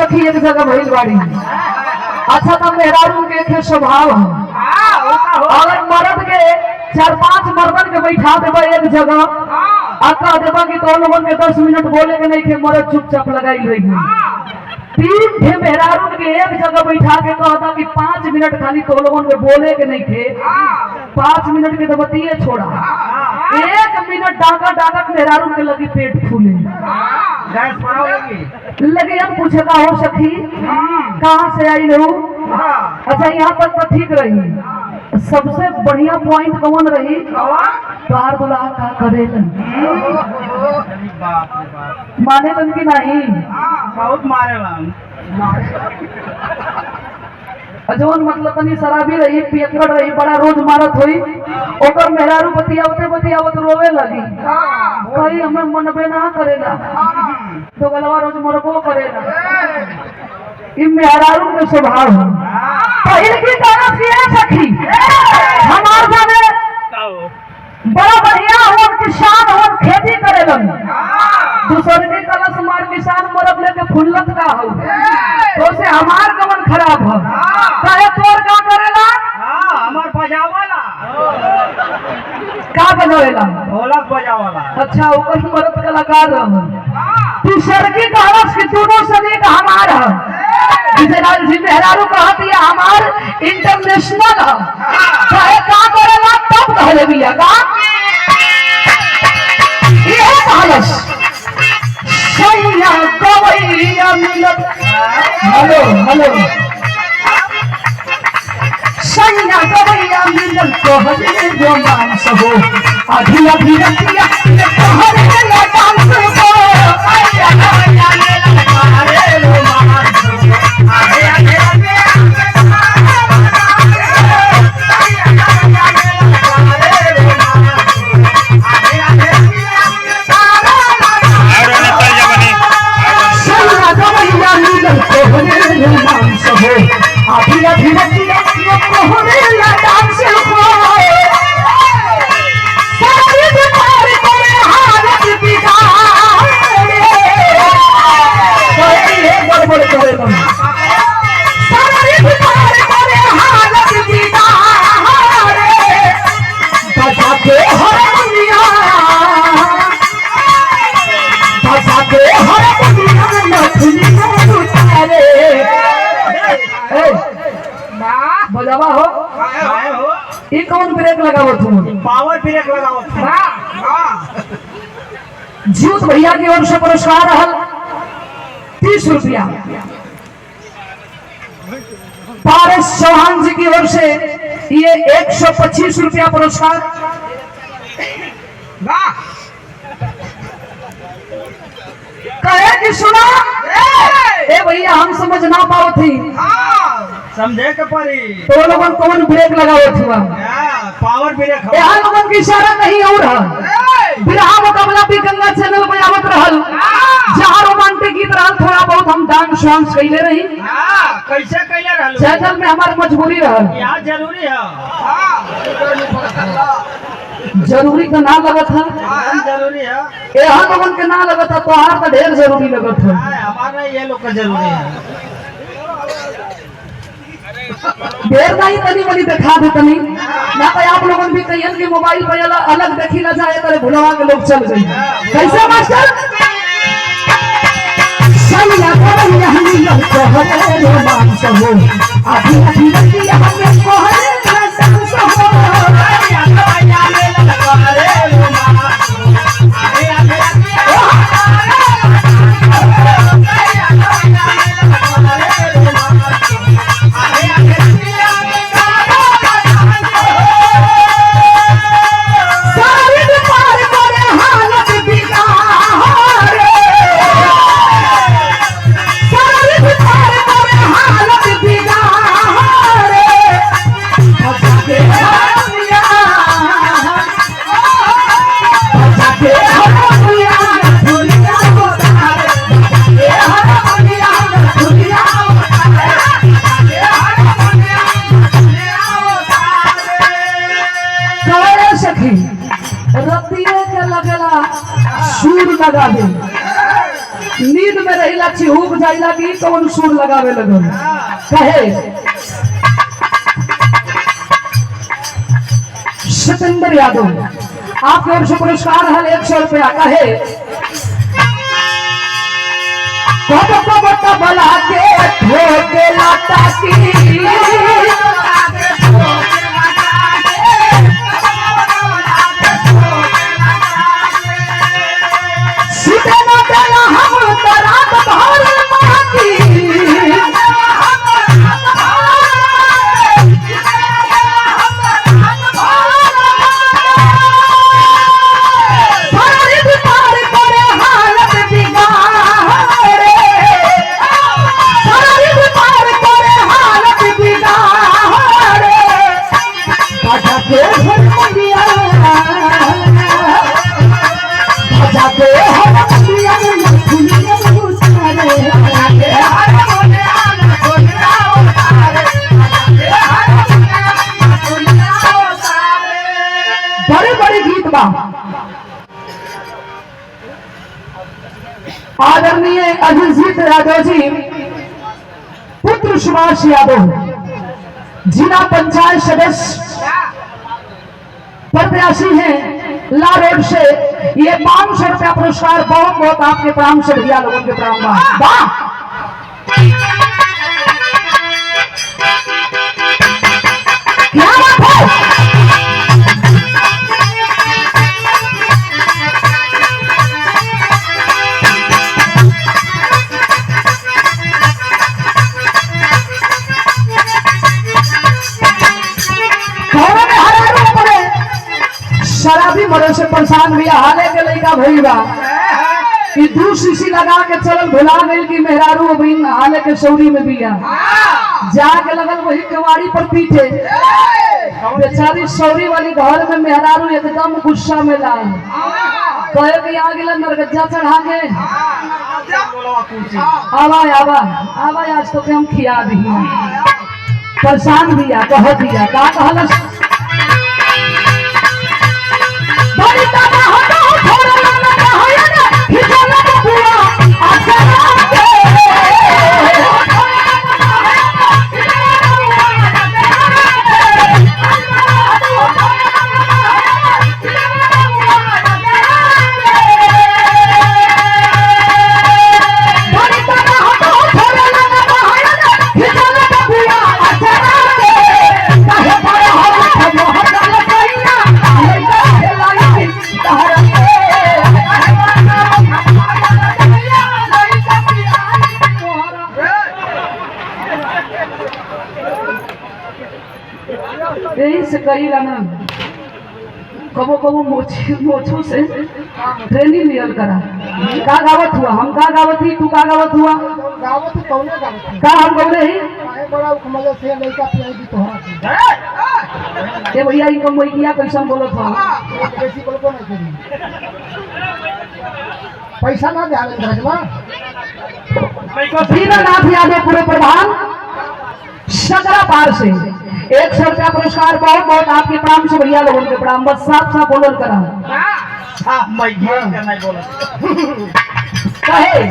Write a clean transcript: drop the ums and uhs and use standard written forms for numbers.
सखी एक जगह भइल बाड़ी। अच्छा तो मेहरारू के एक स्वभाव है, अगर मर्द के 4-5 मर्दन के बैठा देबा एक जगह आ कह देबा कि तो लोगन के 10 मिनट बोले के नहीं के मर्द चुपचाप लगाई रही। 3 ठे मेहरारू के एक जगह बैठा के कहता कि 5 मिनट खाली तो लोगन के बोले के नहीं थे, 5 मिनट के तो बतिए छोड़ा, 1 मिनट डाका डाका मेहरारू के लगी पेट फूले लगे। हम पूछे का हो सखी कहाँ से आई लो? अच्छा यहाँ तक तो ठीक रही, सबसे बढ़िया पॉइंट कौन रही? बाहर बोला का करे माने बन की नहीं बहुत मारे जौन मतलब तनी शराबी रही, पियकड़ रही, बड़ा रोज मारत हुई, ओकर मेहरारू बतियावते बतियावत रोवे लगी, कहीं हमें मनबे ना करेला, तो गलवा रोज मरबो करेला। इ मेहरारू के स्वभाव है। पहिल की तरफ ये सखी हमार जाने बड़ा बढ़िया हो, किसान हो, खेती करे लगी, दूसरे की कलश मार किसान मरब लेके फुल्लत का हो, तो से हमार गमन खराब हो। कहे तोर का करेला? हमार बजावाला का बनावेला? ढोलक बजावाला। अच्छा ओकर मर्द कलाकार रह। दूसरे की कलश की दोनों सदी का हमार है, जिसे जी मेहरारू कहत है हमार इंटरनेशनल है। कहे का करेला? तब कहले बिया का ये कलश सैया गवैया मिलत। हेलो हेलो सैया गवैया मिलत तोहरे रोमांस हो, अभी अभी रतिया तोहरे डांस हो, सैया गवैया मिलत तोहरे रोमांस हो, आगे आगे बजावा हो। ये कौन ब्रेक लगाओ तुम? पावर ब्रेक लगाओ। जीत भैया की ओर से पुरस्कार रहल 30 रुपया, पारस चौहान जी की ओर से ये 125 रुपया पुरस्कार। कहे कि सुना ए भैया हम समझ ना पाओ थी, समझे के पड़ी तो लोगन कौन ब्रेक लगाओ हुआ? Power brake. यहाँ लोगन की इशारा नहीं और है। बिरहा मुकाबला भी गंगा चैनल में आवत रहल, जहाँ रोमांटिक गीत रहल, थोड़ा बहुत हम डांस वांस कैले रही। कैसे कैले रहल? चैनल में हमारी मजबूरी रहल। यहाँ जरूरी है, जरूरी का ना लगत है, जरूरी है। यहाँ लोगन के ना लगत है, तोहार तो ढेर जरूरी लगत है। हमारा ये लोग का जरूरी है। देर नहीं तनी मनी दिखा दे तनी ना, तो आप लोगन भी कहियन कि मोबाइल पे अलग देखी ना जाए, तेरे भुलवा के लोग चल गए। कैसे मास्टर? सैया गवैया मिलत तोहरे रोमांस हो, आधी आधी रतिया हमें कोहरे डांस हो, सैया गवैया मिलत तोहरे रोमांस हो, आधी आधी रतिया चिहूक जाए लगी तो उन सुर लगावे लगल कहे सतेंद्र यादव आपके ओर से पुरस्कार है 100 रुपया कहे बला के ठोके लाटा की आदरणीय अजित यादव जी पुत्र सुभाष यादव जिला पंचायत सदस्य प्रत्याशी हैं ला रोड से ये 500 रुपया पुरस्कार बहुत बहुत आपके प्रणाम से भैया लोगों के प्रणाम वाह क्या बात है शराबी मरे से परेशान भी हाले के लड़का भैया कि 2 शीशी लगा के चलल भुला गई कि मेहरारू अभी हाले के सौरी में भी जाके लगल वही कवाड़ी पर पीछे बेचारी सौरी वाली घर में मेहरारू एकदम गुस्सा में लाल कहे कि आ गिला नरगज्जा चढ़ा के आवा आज तो हम खिया दी परेशान दिया कह दिया का कहल यही से करीला ना कबो कबो मोछू से ट्रेनिंग लियल करा का गावत हुआ हम का गावत ही तू का गावत हुआ गावत कौने गावत का हम गौले ही आए बड़ा कमल से लड़का पियाई दी तोहरा ए भैया ई कमैया कैसन बोलत हो बेसी बोलबो नहीं करी पैसा ना दे आवे रजवा दीनानाथ यादव पूरे प्रधान सकरा पार से 100 रुपया पुरस्कार बहुत बहुत आपके प्रणाम से भैया लोगों के प्रणाम बस साफ साफ बोलर करा मैं नहीं बोला कहे